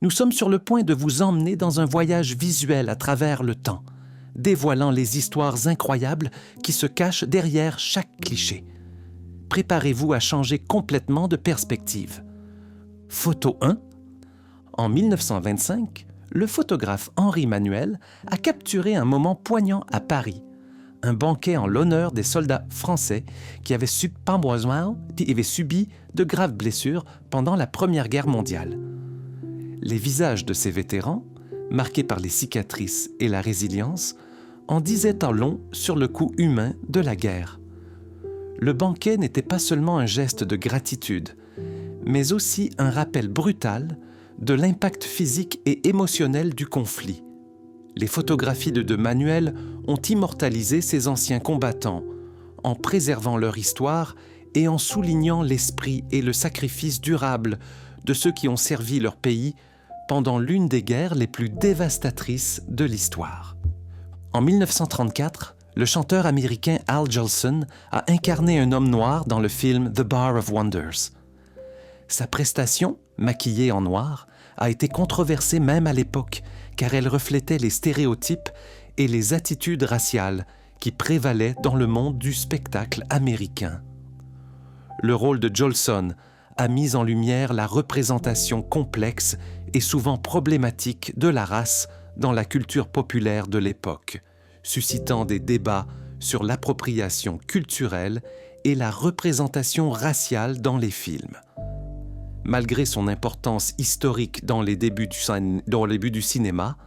nous sommes sur le point de vous emmener dans un voyage visuel à travers le temps, dévoilant les histoires incroyables qui se cachent derrière chaque cliché. Préparez-vous à changer complètement de perspective. Photo 1. En 1925, le photographe Henri Manuel a capturé un moment poignant à Paris, un banquet en l'honneur des soldats français qui avaient subi de graves blessures pendant la Première Guerre mondiale. Les visages de ces vétérans, marqués par les cicatrices et la résilience, en disaient en long sur le coût humain de la guerre. Le banquet n'était pas seulement un geste de gratitude, mais aussi un rappel brutal de l'impact physique et émotionnel du conflit. Les photographies de Manuel ont immortalisé ces anciens combattants, en préservant leur histoire et en soulignant l'esprit et le sacrifice durable de ceux qui ont servi leur pays pendant l'une des guerres les plus dévastatrices de l'histoire. En 1934, le chanteur américain Al Jolson a incarné un homme noir dans le film The Bar of Wonders. Sa prestation, maquillée en noir, a été controversée même à l'époque, car elle reflétait les stéréotypes et les attitudes raciales qui prévalaient dans le monde du spectacle américain. Le rôle de Jolson a mis en lumière la représentation complexe et souvent problématique de la race dans la culture populaire de l'époque, suscitant des débats sur l'appropriation culturelle et la représentation raciale dans les films. Malgré son importance historique dans les débuts du cinéma,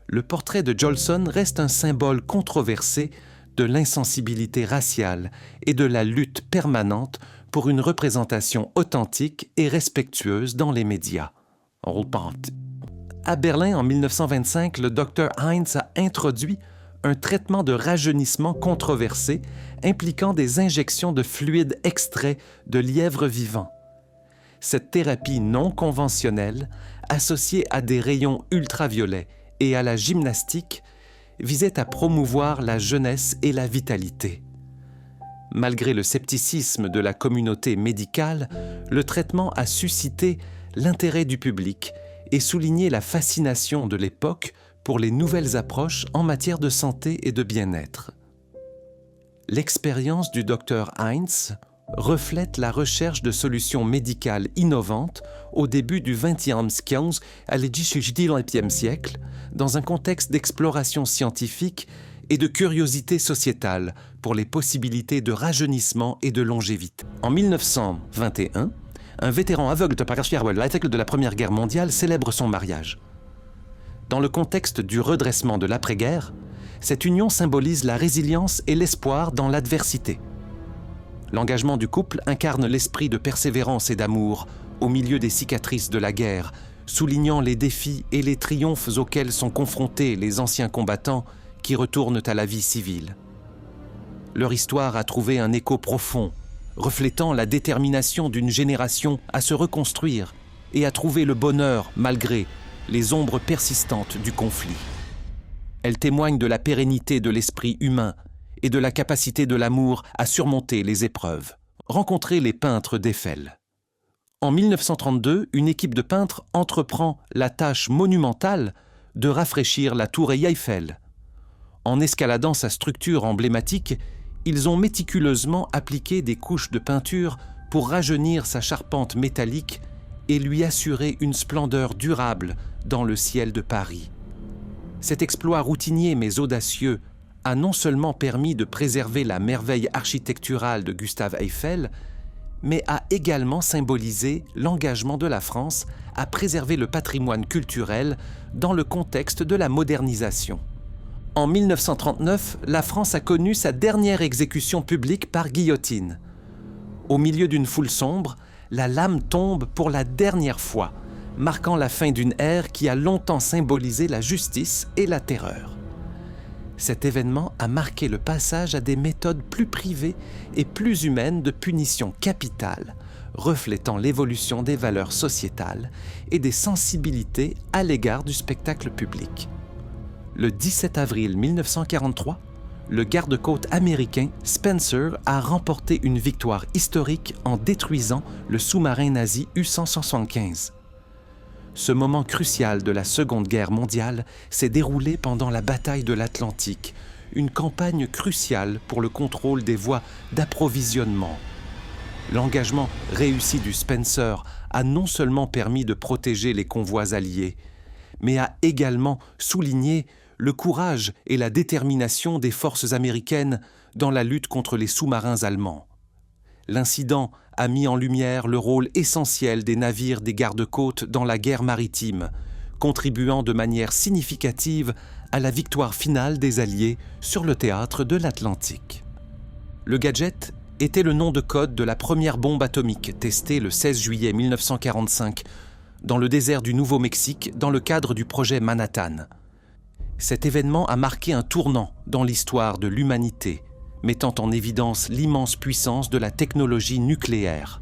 le portrait de Jolson reste un symbole controversé de l'insensibilité raciale et de la lutte permanente pour une représentation authentique et respectueuse dans les médias. À Berlin, en 1925, le Dr Heinz a introduit un traitement de rajeunissement controversé impliquant des injections de fluides extraits de lièvres vivants. Cette thérapie non conventionnelle, associée à des rayons ultraviolets et à la gymnastique, visait à promouvoir la jeunesse et la vitalité. Malgré le scepticisme de la communauté médicale, le traitement a suscité l'intérêt du public et souligné la fascination de l'époque pour les nouvelles approches en matière de santé et de bien-être. L'expérience du Dr Heinz reflète la recherche de solutions médicales innovantes au début du XXe siècle, dans un contexte d'exploration scientifique et de curiosité sociétale pour les possibilités de rajeunissement et de longévité. En 1921, un vétéran aveugle de la Première Guerre mondiale célèbre son mariage. Dans le contexte du redressement de l'après-guerre, cette union symbolise la résilience et l'espoir dans l'adversité. L'engagement du couple incarne l'esprit de persévérance et d'amour au milieu des cicatrices de la guerre, soulignant les défis et les triomphes auxquels sont confrontés les anciens combattants qui retournent à la vie civile. Leur histoire a trouvé un écho profond, reflétant la détermination d'une génération à se reconstruire et à trouver le bonheur malgré les ombres persistantes du conflit. Elle témoigne de la pérennité de l'esprit humain et de la capacité de l'amour à surmonter les épreuves. Rencontrez les peintres d'Eiffel. En 1932, une équipe de peintres entreprend la tâche monumentale de rafraîchir la tour Eiffel. En escaladant sa structure emblématique, ils ont méticuleusement appliqué des couches de peinture pour rajeunir sa charpente métallique et lui assurer une splendeur durable dans le ciel de Paris. Cet exploit routinier mais audacieux a non seulement permis de préserver la merveille architecturale de Gustave Eiffel, mais a également symbolisé l'engagement de la France à préserver le patrimoine culturel dans le contexte de la modernisation. En 1939, la France a connu sa dernière exécution publique par guillotine. Au milieu d'une foule sombre, la lame tombe pour la dernière fois, marquant la fin d'une ère qui a longtemps symbolisé la justice et la terreur. Cet événement a marqué le passage à des méthodes plus privées et plus humaines de punition capitale, reflétant l'évolution des valeurs sociétales et des sensibilités à l'égard du spectacle public. Le 17 avril 1943, le garde-côte américain Spencer a remporté une victoire historique en détruisant le sous-marin nazi U-175. ce moment crucial de la Seconde Guerre mondiale s'est déroulé pendant la bataille de l'Atlantique, une campagne cruciale pour le contrôle des voies d'approvisionnement. L'engagement réussi du Spencer a non seulement permis de protéger les convois alliés, mais a également souligné le courage et la détermination des forces américaines dans la lutte contre les sous-marins allemands. L'incident a mis en lumière le rôle essentiel des navires des gardes-côtes dans la guerre maritime, contribuant de manière significative à la victoire finale des Alliés sur le théâtre de l'Atlantique. Le gadget était le nom de code de la première bombe atomique testée le 16 juillet 1945 dans le désert du Nouveau-Mexique dans le cadre du projet Manhattan. Cet événement a marqué un tournant dans l'histoire de l'humanité, mettant en évidence l'immense puissance de la technologie nucléaire.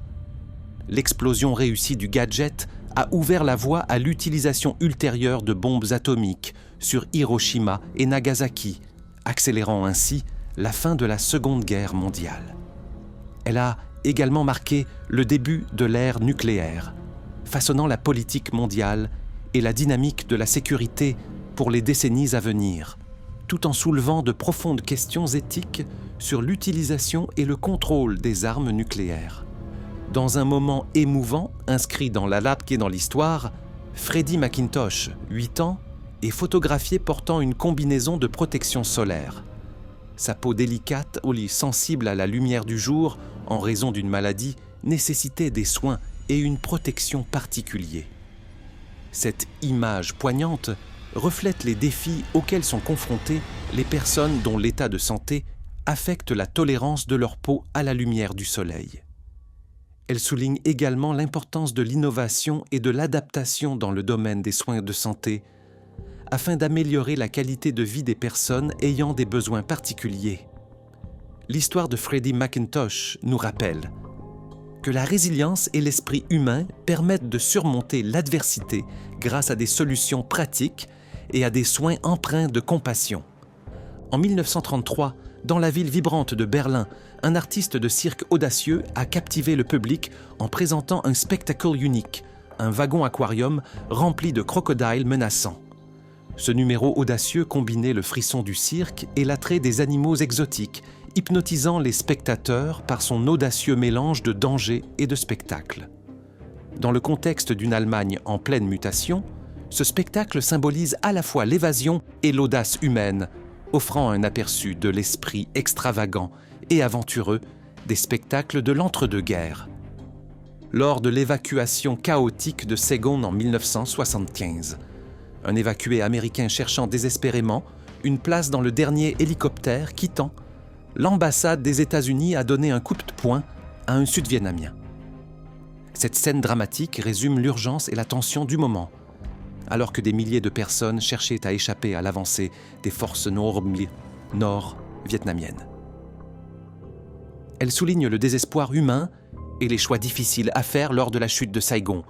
L'explosion réussie du gadget a ouvert la voie à l'utilisation ultérieure de bombes atomiques sur Hiroshima et Nagasaki, accélérant ainsi la fin de la Seconde Guerre mondiale. Elle a également marqué le début de l'ère nucléaire, façonnant la politique mondiale et la dynamique de la sécurité pour les décennies à venir, tout en soulevant de profondes questions éthiques sur l'utilisation et le contrôle des armes nucléaires. Dans un moment émouvant, inscrit dans la lappe qui est dans l'histoire, Freddie McIntosh, 8 ans, est photographié portant une combinaison de protection solaire. Sa peau délicate, au lit sensible à la lumière du jour, en raison d'une maladie, nécessitait des soins et une protection particuliers. Cette image poignante reflète les défis auxquels sont confrontées les personnes dont l'état de santé affecte la tolérance de leur peau à la lumière du soleil. Elle souligne également l'importance de l'innovation et de l'adaptation dans le domaine des soins de santé, afin d'améliorer la qualité de vie des personnes ayant des besoins particuliers. L'histoire de Freddie McIntosh nous rappelle que la résilience et l'esprit humain permettent de surmonter l'adversité grâce à des solutions pratiques et à des soins empreints de compassion. En 1933, dans la ville vibrante de Berlin, un artiste de cirque audacieux a captivé le public en présentant un spectacle unique, un wagon aquarium rempli de crocodiles menaçants. Ce numéro audacieux combinait le frisson du cirque et l'attrait des animaux exotiques, hypnotisant les spectateurs par son audacieux mélange de danger et de spectacle. Dans le contexte d'une Allemagne en pleine mutation, ce spectacle symbolise à la fois l'évasion et l'audace humaine, offrant un aperçu de l'esprit extravagant et aventureux des spectacles de l'entre-deux-guerres. Lors de l'évacuation chaotique de Saigon en 1975, un évacué américain cherchant désespérément une place dans le dernier hélicoptère quittant, l'ambassade des États-Unis a donné un coup de poing à un Sud-Vietnamien. Cette scène dramatique résume l'urgence et la tension du moment, alors que des milliers de personnes cherchaient à échapper à l'avancée des forces nord-vietnamiennes. Elle souligne le désespoir humain et les choix difficiles à faire lors de la chute de Saigon,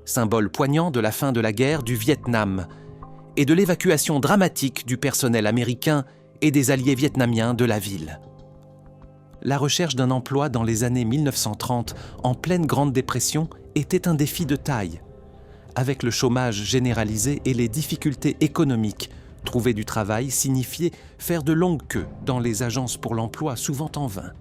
symbole poignant de la fin de la guerre du Vietnam et de l'évacuation dramatique du personnel américain et des alliés vietnamiens de la ville. La recherche d'un emploi dans les années 1930, en pleine Grande Dépression, était un défi de taille. Avec le chômage généralisé et les difficultés économiques, trouver du travail signifiait faire de longues queues dans les agences pour l'emploi, souvent en vain.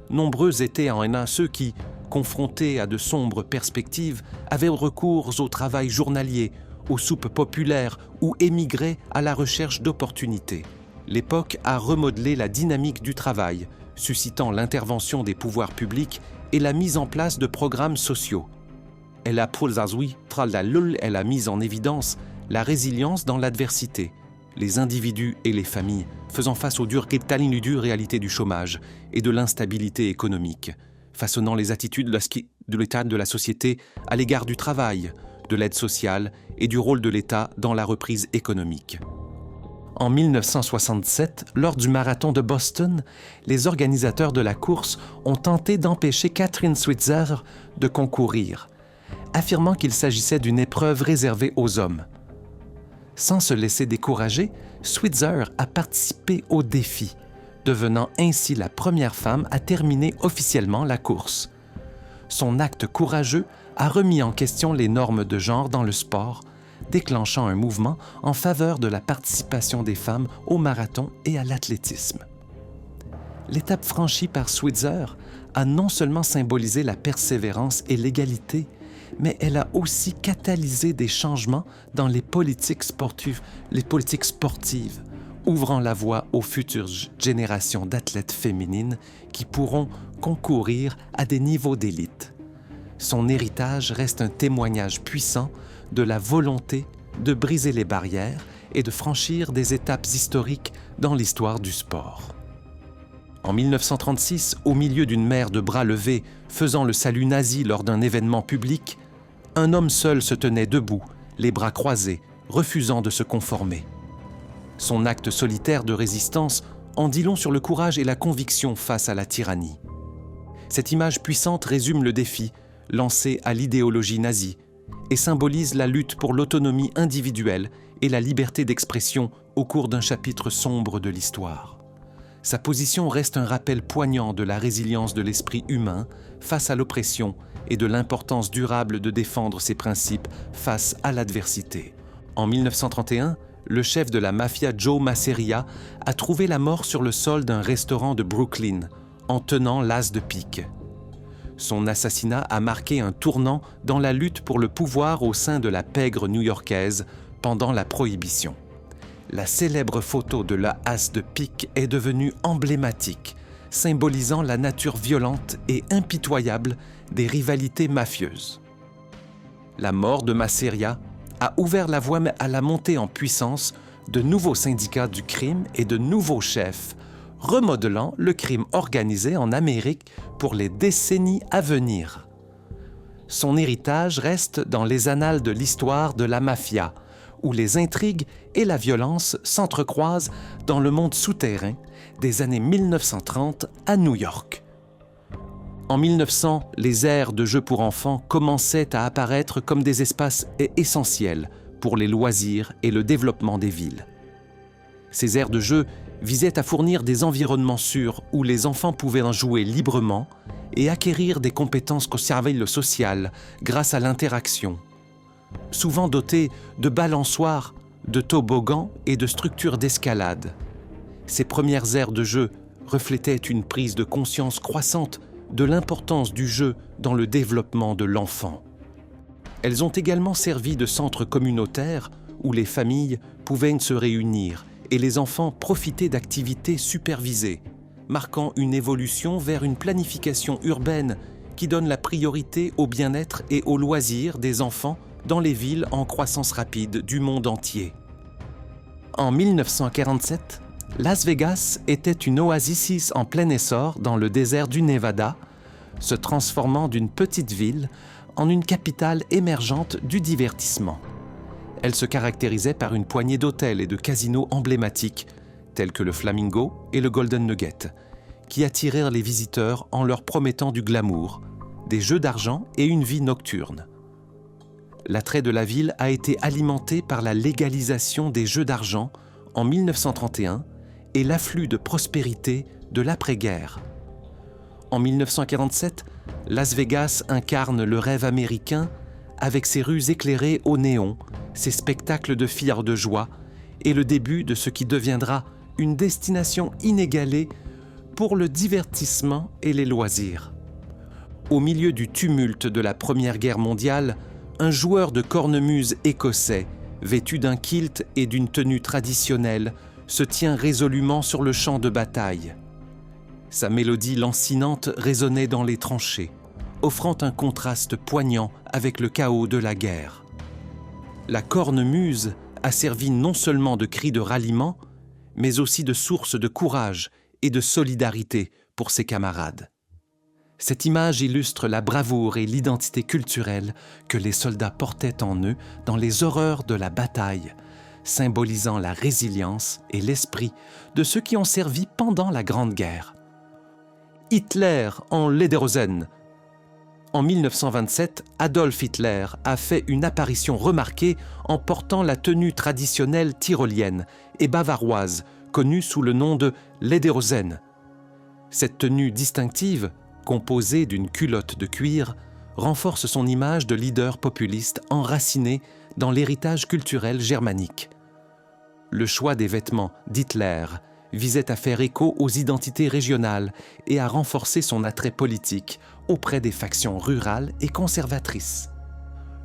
Nombreux étaient en un ceux qui, confrontés à de sombres perspectives, avaient recours au travail journalier, aux soupes populaires ou émigraient à la recherche d'opportunités. L'époque a remodelé la dynamique du travail, suscitant l'intervention des pouvoirs publics et la mise en place de programmes sociaux. Elle a mis en évidence la résilience dans l'adversité, les individus et les familles faisant face aux dures réalités du chômage et de l'instabilité économique, façonnant les attitudes de l'État de la société à l'égard du travail, de l'aide sociale et du rôle de l'État dans la reprise économique. En 1967, lors du marathon de Boston, les organisateurs de la course ont tenté d'empêcher Kathrine Switzer de concourir, affirmant qu'il s'agissait d'une épreuve réservée aux hommes. Sans se laisser décourager, Switzer a participé au défi, devenant ainsi la première femme à terminer officiellement la course. Son acte courageux a remis en question les normes de genre dans le sport, déclenchant un mouvement en faveur de la participation des femmes au marathon et à l'athlétisme. L'étape franchie par Switzer a non seulement symbolisé la persévérance et l'égalité, mais elle a aussi catalysé des changements dans les politiques sportives, ouvrant la voie aux futures générations d'athlètes féminines qui pourront concourir à des niveaux d'élite. Son héritage reste un témoignage puissant de la volonté de briser les barrières et de franchir des étapes historiques dans l'histoire du sport. En 1936, au milieu d'une mer de bras levés faisant le salut nazi lors d'un événement public, un homme seul se tenait debout, les bras croisés, refusant de se conformer. Son acte solitaire de résistance en dit long sur le courage et la conviction face à la tyrannie. Cette image puissante résume le défi lancé à l'idéologie nazie et symbolise la lutte pour l'autonomie individuelle et la liberté d'expression au cours d'un chapitre sombre de l'histoire. Sa position reste un rappel poignant de la résilience de l'esprit humain face à l'oppression et de l'importance durable de défendre ses principes face à l'adversité. En 1931, le chef de la mafia Joe Masseria a trouvé la mort sur le sol d'un restaurant de Brooklyn, en tenant l'as de pique. Son assassinat a marqué un tournant dans la lutte pour le pouvoir au sein de la pègre new-yorkaise pendant la Prohibition. La célèbre photo de la as de pique est devenue emblématique, symbolisant la nature violente et impitoyable des rivalités mafieuses. La mort de Masseria a ouvert la voie à la montée en puissance de nouveaux syndicats du crime et de nouveaux chefs, remodelant le crime organisé en Amérique pour les décennies à venir. Son héritage reste dans les annales de l'histoire de la mafia, où les intrigues et la violence s'entrecroisent dans le monde souterrain des années 1930 à New York. En 1900, les aires de jeux pour enfants commençaient à apparaître comme des espaces essentiels pour les loisirs et le développement des villes. Ces aires de jeux visaient à fournir des environnements sûrs où les enfants pouvaient en jouer librement et acquérir des compétences sociales grâce à l'interaction. Souvent dotés de balançoires, de toboggans et de structures d'escalade. Ces premières aires de jeu reflétaient une prise de conscience croissante de l'importance du jeu dans le développement de l'enfant. Elles ont également servi de centres communautaires où les familles pouvaient se réunir et les enfants profiter d'activités supervisées, marquant une évolution vers une planification urbaine qui donne la priorité au bien-être et aux loisirs des enfants dans les villes en croissance rapide du monde entier. En 1947, Las Vegas était une oasis en plein essor dans le désert du Nevada, se transformant d'une petite ville en une capitale émergente du divertissement. Elle se caractérisait par une poignée d'hôtels et de casinos emblématiques, tels que le Flamingo et le Golden Nugget, qui attirèrent les visiteurs en leur promettant du glamour, des jeux d'argent et une vie nocturne. L'attrait de la ville a été alimenté par la légalisation des jeux d'argent en 1931 et l'afflux de prospérité de l'après-guerre. En 1947, Las Vegas incarne le rêve américain avec ses rues éclairées au néon, ses spectacles de fierté de joie et le début de ce qui deviendra une destination inégalée pour le divertissement et les loisirs. Au milieu du tumulte de la Première Guerre mondiale, un joueur de cornemuse écossais, vêtu d'un kilt et d'une tenue traditionnelle, se tient résolument sur le champ de bataille. Sa mélodie lancinante résonnait dans les tranchées, offrant un contraste poignant avec le chaos de la guerre. La cornemuse a servi non seulement de cri de ralliement, mais aussi de source de courage et de solidarité pour ses camarades. Cette image illustre la bravoure et l'identité culturelle que les soldats portaient en eux dans les horreurs de la bataille, symbolisant la résilience et l'esprit de ceux qui ont servi pendant la Grande Guerre. Hitler en Lederhosen. En 1927, Adolf Hitler a fait une apparition remarquée en portant la tenue traditionnelle tyrolienne et bavaroise, connue sous le nom de Lederhosen. Cette tenue distinctive, composée d'une culotte de cuir, renforce son image de leader populiste enraciné dans l'héritage culturel germanique. Le choix des vêtements d'Hitler visait à faire écho aux identités régionales et à renforcer son attrait politique auprès des factions rurales et conservatrices.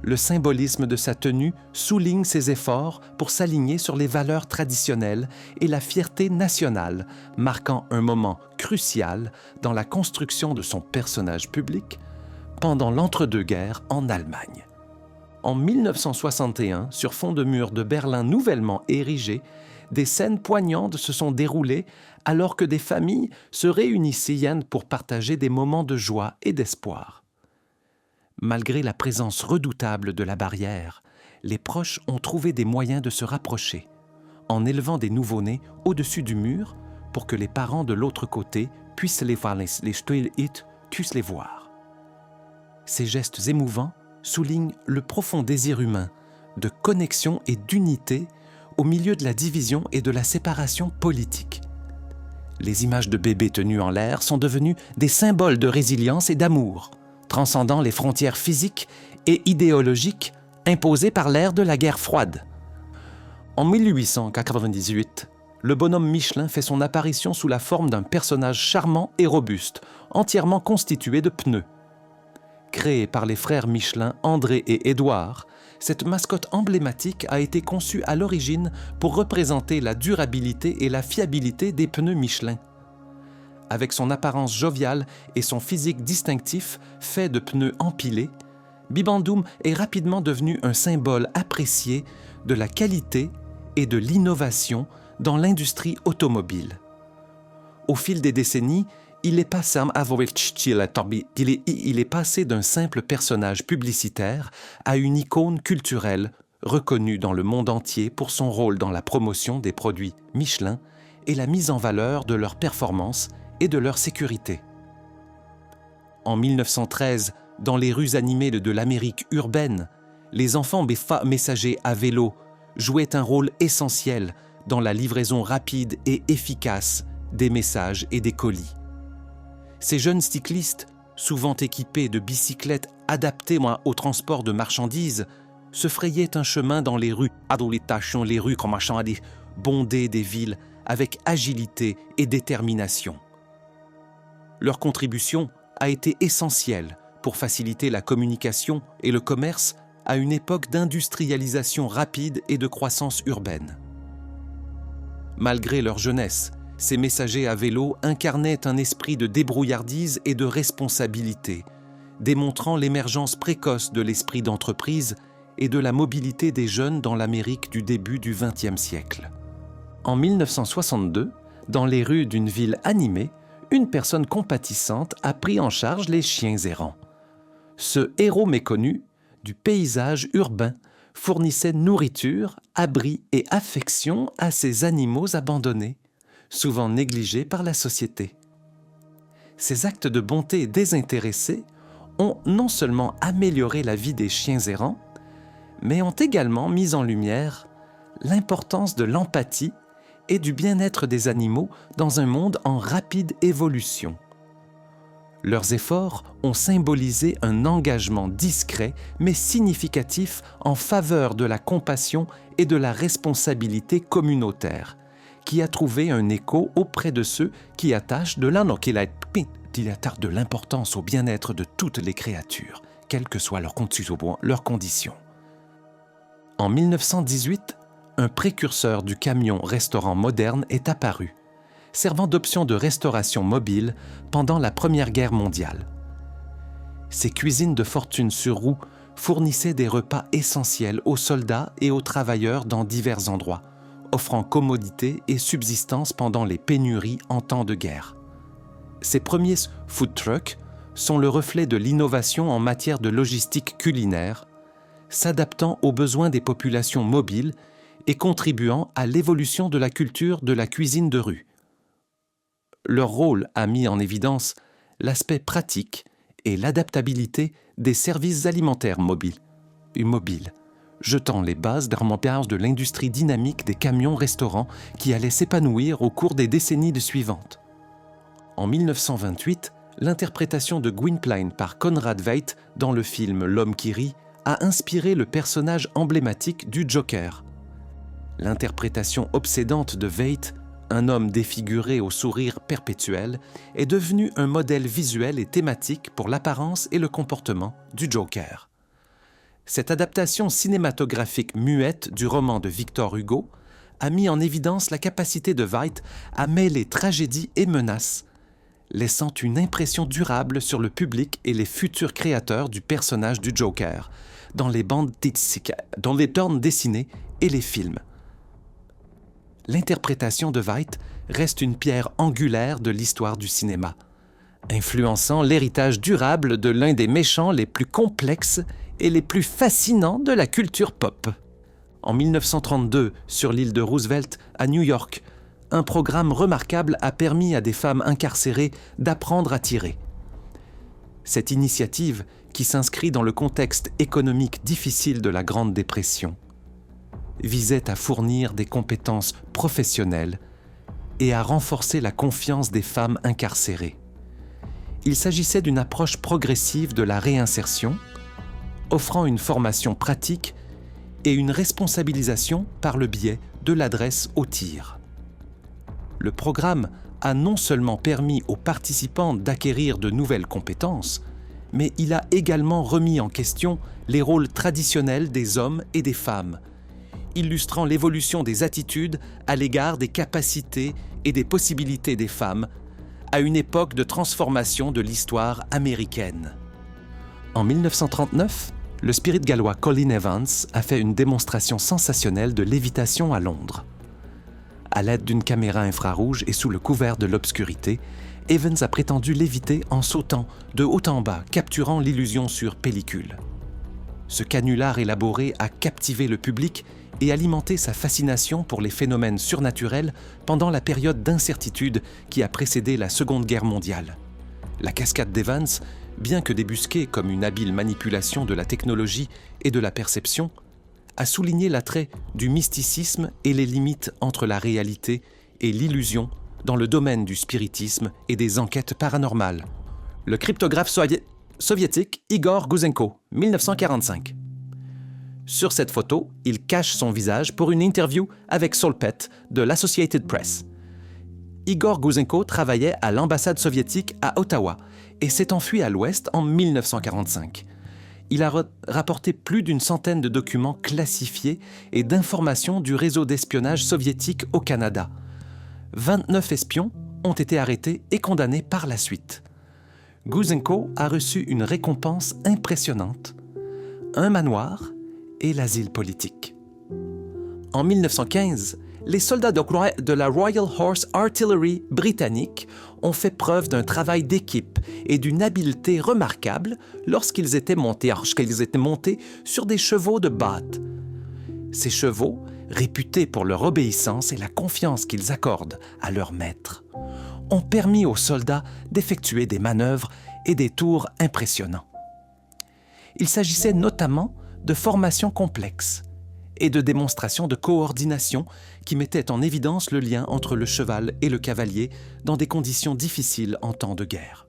Le symbolisme de sa tenue souligne ses efforts pour s'aligner sur les valeurs traditionnelles et la fierté nationale, marquant un moment crucial dans la construction de son personnage public pendant l'entre-deux-guerres en Allemagne. En 1961, sur fond de mur de Berlin nouvellement érigé, des scènes poignantes se sont déroulées alors que des familles se réunissaient pour partager des moments de joie et d'espoir. Malgré la présence redoutable de la barrière, les proches ont trouvé des moyens de se rapprocher, en élevant des nouveau-nés au-dessus du mur pour que les parents de l'autre côté puissent les voir. Ces gestes émouvants soulignent le profond désir humain de connexion et d'unité au milieu de la division et de la séparation politique. Les images de bébés tenus en l'air sont devenues des symboles de résilience et d'amour, transcendant les frontières physiques et idéologiques imposées par l'ère de la guerre froide. En 1898, le bonhomme Michelin fait son apparition sous la forme d'un personnage charmant et robuste, entièrement constitué de pneus. Créé par les frères Michelin, André et Édouard, cette mascotte emblématique a été conçue à l'origine pour représenter la durabilité et la fiabilité des pneus Michelin. Avec son apparence joviale et son physique distinctif fait de pneus empilés, Bibendum est rapidement devenu un symbole apprécié de la qualité et de l'innovation dans l'industrie automobile. Au fil des décennies, il est passé d'un simple personnage publicitaire à une icône culturelle reconnue dans le monde entier pour son rôle dans la promotion des produits Michelin et la mise en valeur de leurs performances et de leur sécurité. En 1913, dans les rues animées de l'Amérique urbaine, les enfants messagers à vélo jouaient un rôle essentiel dans la livraison rapide et efficace des messages et des colis. Ces jeunes cyclistes, souvent équipés de bicyclettes adaptées au transport de marchandises, se frayaient un chemin dans les rues, les rues bondées des villes, avec agilité et détermination. Leur contribution a été essentielle pour faciliter la communication et le commerce à une époque d'industrialisation rapide et de croissance urbaine. Malgré leur jeunesse, ces messagers à vélo incarnaient un esprit de débrouillardise et de responsabilité, démontrant l'émergence précoce de l'esprit d'entreprise et de la mobilité des jeunes dans l'Amérique du début du XXe siècle. En 1962, dans les rues d'une ville animée, une personne compatissante a pris en charge les chiens errants. Ce héros méconnu du paysage urbain fournissait nourriture, abri et affection à ces animaux abandonnés, souvent négligés par la société. Ces actes de bonté désintéressés ont non seulement amélioré la vie des chiens errants, mais ont également mis en lumière l'importance de l'empathie et du bien-être des animaux dans un monde en rapide évolution. Leurs efforts ont symbolisé un engagement discret mais significatif en faveur de la compassion et de la responsabilité communautaire, qui a trouvé un écho auprès de ceux qui attachent de l'importance au bien-être de toutes les créatures, quelles que soient leurs conditions. En 1918, un précurseur du camion-restaurant moderne est apparu, servant d'option de restauration mobile pendant la Première Guerre mondiale. Ces cuisines de fortune sur roue fournissaient des repas essentiels aux soldats et aux travailleurs dans divers endroits, offrant commodité et subsistance pendant les pénuries en temps de guerre. Ces premiers food trucks sont le reflet de l'innovation en matière de logistique culinaire, s'adaptant aux besoins des populations mobiles et contribuant à l'évolution de la culture de la cuisine de rue. Leur rôle a mis en évidence l'aspect pratique et l'adaptabilité des services alimentaires mobiles, jetant les bases de l'industrie dynamique des camions-restaurants qui allait s'épanouir au cours des décennies suivantes. En 1928, L'interprétation de Gwynplaine par Conrad Veidt dans le film L'homme qui rit a inspiré le personnage emblématique du Joker. L'interprétation obsédante de Veidt, un homme défiguré au sourire perpétuel, est devenue un modèle visuel et thématique pour l'apparence et le comportement du Joker. Cette adaptation cinématographique muette du roman de Victor Hugo a mis en évidence la capacité de Veidt à mêler tragédie et menace, laissant une impression durable sur le public et les futurs créateurs du personnage du Joker dans les bandes dessinées et les films. L'interprétation de Veidt reste une pierre angulaire de l'histoire du cinéma, influençant l'héritage durable de l'un des méchants les plus complexes et les plus fascinants de la culture pop. En 1932, sur l'île de Roosevelt, à New York, un programme remarquable a permis à des femmes incarcérées d'apprendre à tirer. Cette initiative, qui s'inscrit dans le contexte économique difficile de la Grande Dépression, visait à fournir des compétences professionnelles et à renforcer la confiance des femmes incarcérées. Il s'agissait d'une approche progressive de la réinsertion, offrant une formation pratique et une responsabilisation par le biais de l'adresse au tir. Le programme a non seulement permis aux participants d'acquérir de nouvelles compétences, mais il a également remis en question les rôles traditionnels des hommes et des femmes, illustrant l'évolution des attitudes à l'égard des capacités et des possibilités des femmes à une époque de transformation de l'histoire américaine. En 1939, le spirit gallois Colin Evans a fait une démonstration sensationnelle de lévitation à Londres. À l'aide d'une caméra infrarouge et sous le couvert de l'obscurité, Evans a prétendu léviter en sautant de haut en bas, capturant l'illusion sur pellicule. Ce canular élaboré a captivé le public et alimenté sa fascination pour les phénomènes surnaturels pendant la période d'incertitude qui a précédé la Seconde Guerre mondiale. La cascade d'Evans, bien que débusquée comme une habile manipulation de la technologie et de la perception, a souligné l'attrait du mysticisme et les limites entre la réalité et l'illusion dans le domaine du spiritisme et des enquêtes paranormales. Le cryptographe soviétique Igor Gouzenko, 1945. Sur cette photo, il cache son visage pour une interview avec Saul Pett de l'Associated Press. Igor Gouzenko travaillait à l'ambassade soviétique à Ottawa et s'est enfui à l'Ouest en 1945. Il a rapporté plus d'une centaine de documents classifiés et d'informations du réseau d'espionnage soviétique au Canada. 29 espions ont été arrêtés et condamnés par la suite. Gouzenko a reçu une récompense impressionnante, un manoir et l'asile politique. En 1915, les soldats de la Royal Horse Artillery britannique ont fait preuve d'un travail d'équipe et d'une habileté remarquable lorsqu'ils étaient montés sur des chevaux de Bath. Ces chevaux, réputés pour leur obéissance et la confiance qu'ils accordent à leur maître, ont permis aux soldats d'effectuer des manœuvres et des tours impressionnants. Il s'agissait notamment de formations complexes et de démonstrations de coordination qui mettaient en évidence le lien entre le cheval et le cavalier dans des conditions difficiles en temps de guerre.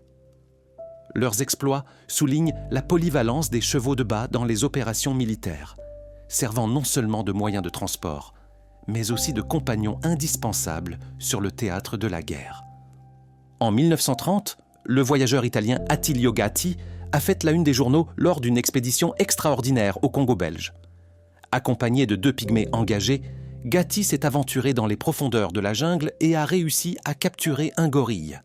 Leurs exploits soulignent la polyvalence des chevaux de bas dans les opérations militaires, servant non seulement de moyens de transport, mais aussi de compagnons indispensables sur le théâtre de la guerre. En 1930, le voyageur italien Attilio Gatti a fait la une des journaux lors d'une expédition extraordinaire au Congo belge. Accompagné de 2 pygmées engagés, Gatti s'est aventuré dans les profondeurs de la jungle et a réussi à capturer un gorille.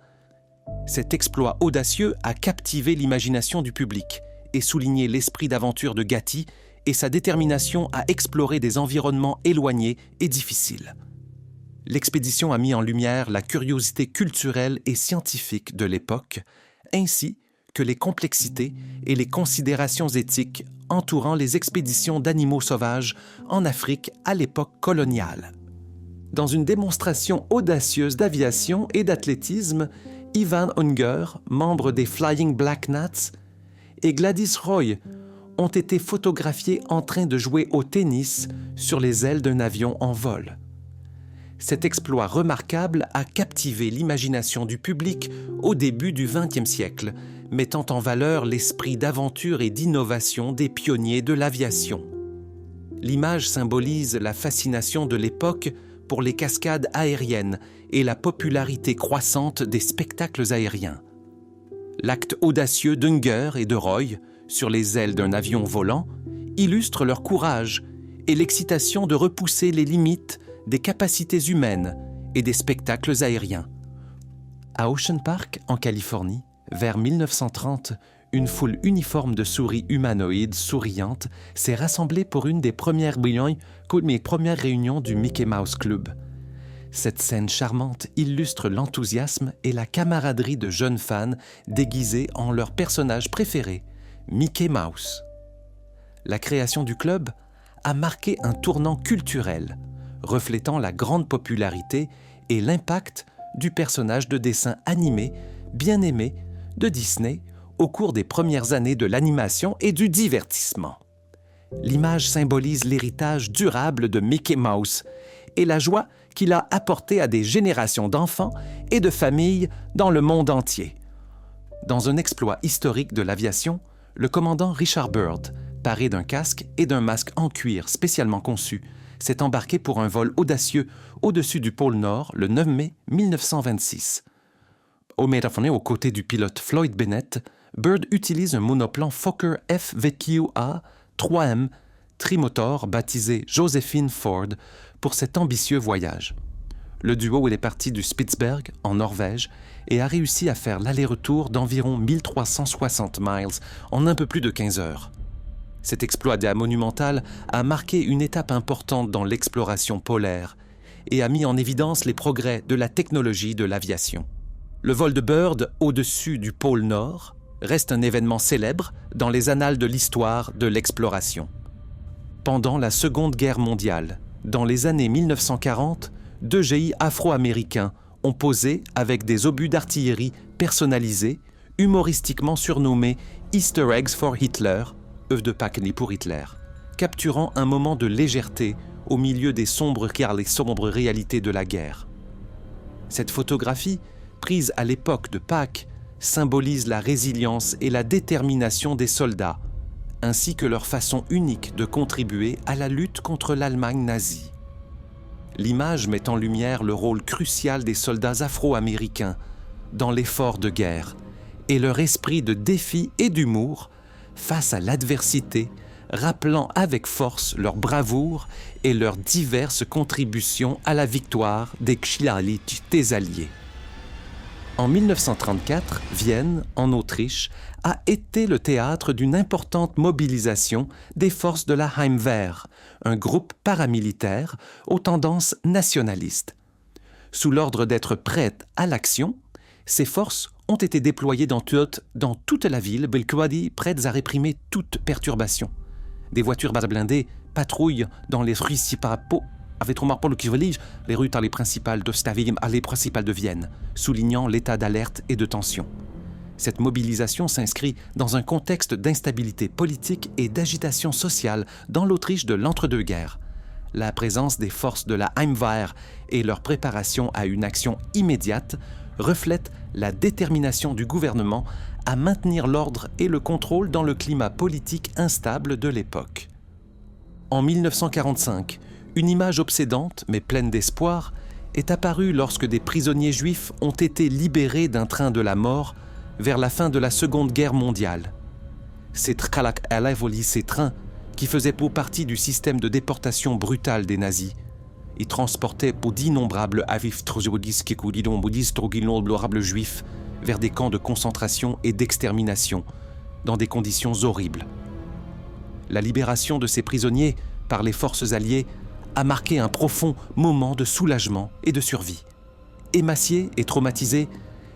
Cet exploit audacieux a captivé l'imagination du public et souligné l'esprit d'aventure de Gatti et sa détermination à explorer des environnements éloignés et difficiles. L'expédition a mis en lumière la curiosité culturelle et scientifique de l'époque, ainsi que les complexités et les considérations éthiques entourant les expéditions d'animaux sauvages en Afrique à l'époque coloniale. Dans une démonstration audacieuse d'aviation et d'athlétisme, Ivan Unger, membre des Flying Black Gnats, et Gladys Roy ont été photographiés en train de jouer au tennis sur les ailes d'un avion en vol. Cet exploit remarquable a captivé l'imagination du public au début du XXe siècle, mettant en valeur l'esprit d'aventure et d'innovation des pionniers de l'aviation. L'image symbolise la fascination de l'époque pour les cascades aériennes et la popularité croissante des spectacles aériens. L'acte audacieux d'Unger et de Roy, sur les ailes d'un avion volant, illustre leur courage et l'excitation de repousser les limites des capacités humaines et des spectacles aériens. À Ocean Park, en Californie, vers 1930, une foule uniforme de souris humanoïdes souriantes s'est rassemblée pour une des premières réunions du Mickey Mouse Club. Cette scène charmante illustre l'enthousiasme et la camaraderie de jeunes fans déguisés en leur personnage préféré, Mickey Mouse. La création du club a marqué un tournant culturel, reflétant la grande popularité et l'impact du personnage de dessin animé bien aimé de Disney au cours des premières années de l'animation et du divertissement. L'image symbolise l'héritage durable de Mickey Mouse et la joie qu'il a apportée à des générations d'enfants et de familles dans le monde entier. Dans un exploit historique de l'aviation, le commandant Richard Byrd, paré d'un casque et d'un masque en cuir spécialement conçus, s'est embarqué pour un vol audacieux au-dessus du pôle Nord le 9 mai 1926. Aux côtés du pilote Floyd Bennett, Byrd utilise un monoplan Fokker FVQA 3M trimotor baptisé Josephine Ford pour cet ambitieux voyage. Le duo est parti du Spitsberg, en Norvège, et a réussi à faire l'aller-retour d'environ 1360 miles en un peu plus de 15 heures. Cet exploit monumental a marqué une étape importante dans l'exploration polaire et a mis en évidence les progrès de la technologie de l'aviation. Le vol de Byrd au-dessus du pôle Nord reste un événement célèbre dans les annales de l'histoire de l'exploration. Pendant la Seconde Guerre mondiale, dans les années 1940, 2 GI afro-américains ont posé avec des obus d'artillerie personnalisés, humoristiquement surnommés Easter eggs for Hitler, œufs de Pâques pour Hitler, capturant un moment de légèreté au milieu des sombres réalités de la guerre. Cette photographie, prise à l'époque de Pâques, symbolise la résilience et la détermination des soldats, ainsi que leur façon unique de contribuer à la lutte contre l'Allemagne nazie. L'image met en lumière le rôle crucial des soldats afro-américains dans l'effort de guerre et leur esprit de défi et d'humour face à l'adversité, rappelant avec force leur bravoure et leurs diverses contributions à la victoire des alliés. En 1934, Vienne, en Autriche, a été le théâtre d'une importante mobilisation des forces de la Heimwehr, un groupe paramilitaire aux tendances nationalistes. Sous l'ordre d'être prêtes à l'action, ces forces ont été déployées dans toute la ville, prêtes à réprimer toute perturbation. Des voitures blindées patrouillent dans les rues les rues principales de Vienne, soulignant l'état d'alerte et de tension. Cette mobilisation s'inscrit dans un contexte d'instabilité politique et d'agitation sociale dans l'Autriche de l'entre-deux-guerres. La présence des forces de la Heimwehr et leur préparation à une action immédiate reflètent la détermination du gouvernement à maintenir l'ordre et le contrôle dans le climat politique instable de l'époque. En 1945, une image obsédante, mais pleine d'espoir, est apparue lorsque des prisonniers juifs ont été libérés d'un train de la mort vers la fin de la Seconde Guerre mondiale. Ces trains, qui faisaient partie du système de déportation brutale des nazis, y transportaient d'innombrables juifs vers des camps de concentration et d'extermination, dans des conditions horribles. La libération de ces prisonniers par les forces alliées a marqué un profond moment de soulagement et de survie. Émaciés et traumatisés,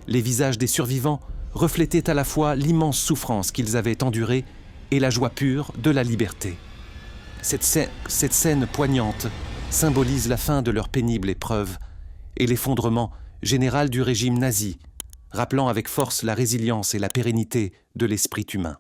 les visages des survivants reflétaient à la fois l'immense souffrance qu'ils avaient endurée et la joie pure de la liberté. Cette scène poignante symbolise la fin de leur pénible épreuve et l'effondrement général du régime nazi, rappelant avec force la résilience et la pérennité de l'esprit humain.